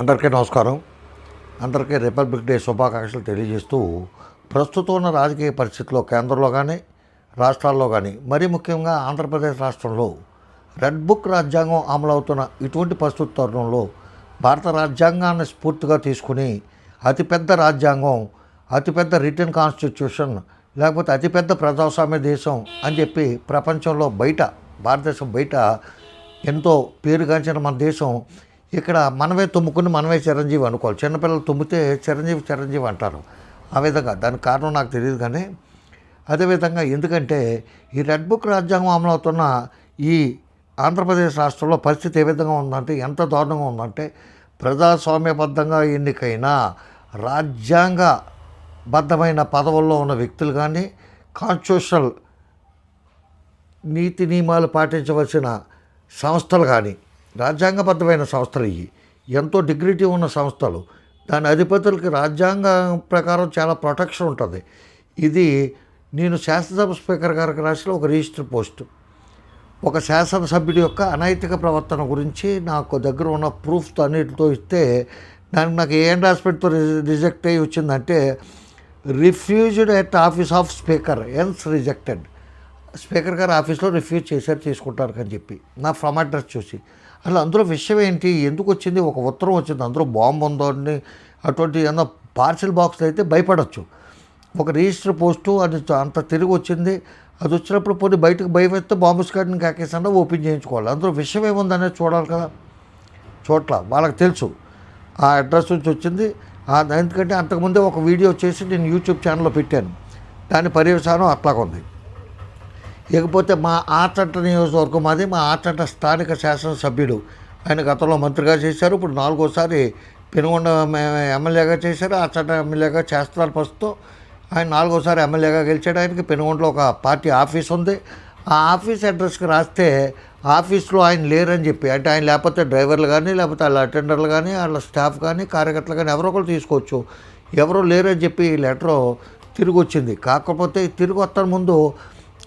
అందరికీ నమస్కారం. అందరికీ రిపబ్లిక్ డే శుభాకాంక్షలు తెలియజేస్తూ, ప్రస్తుతం ఉన్న రాజకీయ పరిస్థితుల్లో కేంద్రంలో కానీ రాష్ట్రాల్లో కానీ మరీ ముఖ్యంగా ఆంధ్రప్రదేశ్ రాష్ట్రంలో రెడ్ బుక్ రాజ్యాంగం అమలవుతున్న ఇటువంటి పరిస్థితి తరుణంలో భారత రాజ్యాంగాన్ని స్ఫూర్తిగా తీసుకుని అతిపెద్ద రాజ్యాంగం, అతిపెద్ద రిటర్న్ కాన్స్టిట్యూషన్, లేకపోతే అతిపెద్ద ప్రజాస్వామ్య దేశం అని చెప్పి ప్రపంచంలో బయట, భారతదేశం బయట ఎంతో పేరుగాంచిన మన దేశం ఇక్కడ మనమే తుమ్ముకుని మనమే చిరంజీవి అనుకోవాలి. చిన్నపిల్లలు తుమ్మితే చిరంజీవి అంటారు. ఆ విధంగా దానికి కారణం నాకు తెలియదు. కానీ అదేవిధంగా ఎందుకంటే ఈ రెడ్ బుక్ రాజ్యాంగం అమలవుతున్న ఈ ఆంధ్రప్రదేశ్ రాష్ట్రంలో పరిస్థితి ఏ విధంగా ఉందంటే, ఎంత దారుణంగా ఉందంటే, ప్రజాస్వామ్యబద్ధంగా ఎన్నికైన రాజ్యాంగబద్ధమైన పదవుల్లో ఉన్న వ్యక్తులు కానీ, కాన్స్టిట్యూషనల్ నీతి నియమాలు పాటించవలసిన సంస్థలు కానీ, రాజ్యాంగబద్ధమైన సంస్థలు ఇవి ఎంతో డిగ్నిటీ ఉన్న సంస్థలు, దాని అధిపతులకి రాజ్యాంగం ప్రకారం చాలా ప్రొటెక్షన్ ఉంటుంది. ఇది నేను శాసనసభ స్పీకర్ గారికి రాసిన ఒక రిజిస్టర్ పోస్ట్. ఒక శాసనసభ్యుడి యొక్క అనైతిక ప్రవర్తన గురించి నాకు దగ్గర ఉన్న ప్రూఫ్తో అన్నిటితో ఇస్తే దానికి నాకు ఏ ఎండార్స్మెంట్తో రిజెక్ట్ అయ్యి వచ్చిందంటే, refused at office of speaker hence rejected. Speaker గారు ఆఫీస్లో రిఫ్యూజ్ చేశారు, తీసుకుంటారు అని చెప్పి నా ఫ్రమ్ అడ్రస్ చూసి. అసలు అందులో విషయం ఏంటి, ఎందుకు వచ్చింది, ఒక ఉత్తరం వచ్చింది, అందులో బాంబు ఉందో అని అటువంటి ఏమన్నా పార్సిల్ బాక్స్లో అయితే భయపడవచ్చు. ఒక రిజిస్టర్ పోస్టు అది అంత తిరిగి వచ్చింది. అది వచ్చినప్పుడు పోనీ బయటకు భయం వేస్తే బాంబు స్క్వాడ్ని కాకేసండా ఓపెన్ చేయించుకోవాలి. అందులో విషయం ఏముందనేది చూడాలి కదా. చోట్ల వాళ్ళకి తెలుసు ఆ అడ్రస్ నుంచి వచ్చింది. ఎందుకంటే అంతకుముందే ఒక వీడియో చేసి నేను యూట్యూబ్ ఛానల్లో పెట్టాను. దాని పర్యవసానం అట్లాగుంది. ఇకపోతే మా ఆచంట నియోజకవర్గం, అది మా ఆచంట స్థానిక శాసనసభ్యుడు, ఆయన గతంలో మంత్రిగా చేశారు, ఇప్పుడు 4వసారి పెనుగొండ ఎమ్మెల్యేగా చేశారు, ఆచంట ఎమ్మెల్యేగా చేస్తున్నారు ప్రస్తుతం. ఆయన 4వసారి ఎమ్మెల్యేగా గెలిచాడు. ఆయనకి పెనుగొండలో ఒక పార్టీ ఆఫీస్ ఉంది. ఆ ఆఫీస్ అడ్రస్కి రాస్తే ఆఫీస్లో ఆయన లేరని చెప్పి, అంటే ఆయన లేకపోతే డ్రైవర్లు కానీ, లేకపోతే వాళ్ళ అటెండర్లు కానీ, వాళ్ళ స్టాఫ్ కానీ, కార్యకర్తలు కానీ ఎవరో ఒకరు తీసుకోవచ్చు, ఎవరో లేరని చెప్పి ఈ లెటరు తిరిగి వచ్చింది. కాకపోతే తిరిగి వస్తాను ముందు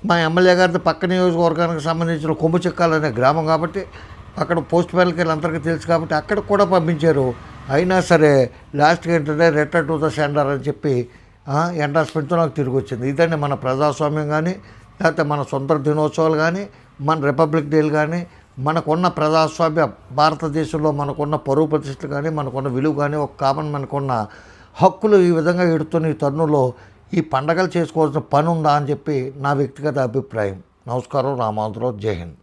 మా ఎమ్మెల్యే గారి పక్క నియోజకవర్గానికి సంబంధించిన కొమ్ము చెక్కాలనే గ్రామం కాబట్టి అక్కడ పోస్ట్ మ్యాన్కి అందరికీ తెలుసు కాబట్టి అక్కడ కూడా పంపించారు. అయినా సరే లాస్ట్కి ఏంటంటే రిటర్న్ టు ద సెండర్ అని చెప్పి ఎండార్స్మెంట్తో నాకు తిరిగి వచ్చింది. ఇదండి మన ప్రజాస్వామ్యం కానీ, లేకపోతే మన సొంత దినోత్సవాలు కానీ, మన రిపబ్లిక్ డేలు కానీ, మనకున్న ప్రజాస్వామ్య భారతదేశంలో మనకున్న పరువు ప్రతిష్టలు కానీ, మనకున్న విలువ కానీ, ఒక కామన్ మనకున్న హక్కులు ఈ విధంగా ఎడుతున్న ఈ తరుణంలో ఈ పండగలు చేసుకోవాల్సిన పని ఉందా అని చెప్పి నా వ్యక్తిగత అభిప్రాయం. నమస్కారం. రామాంధ్రరావు. జై హింద్.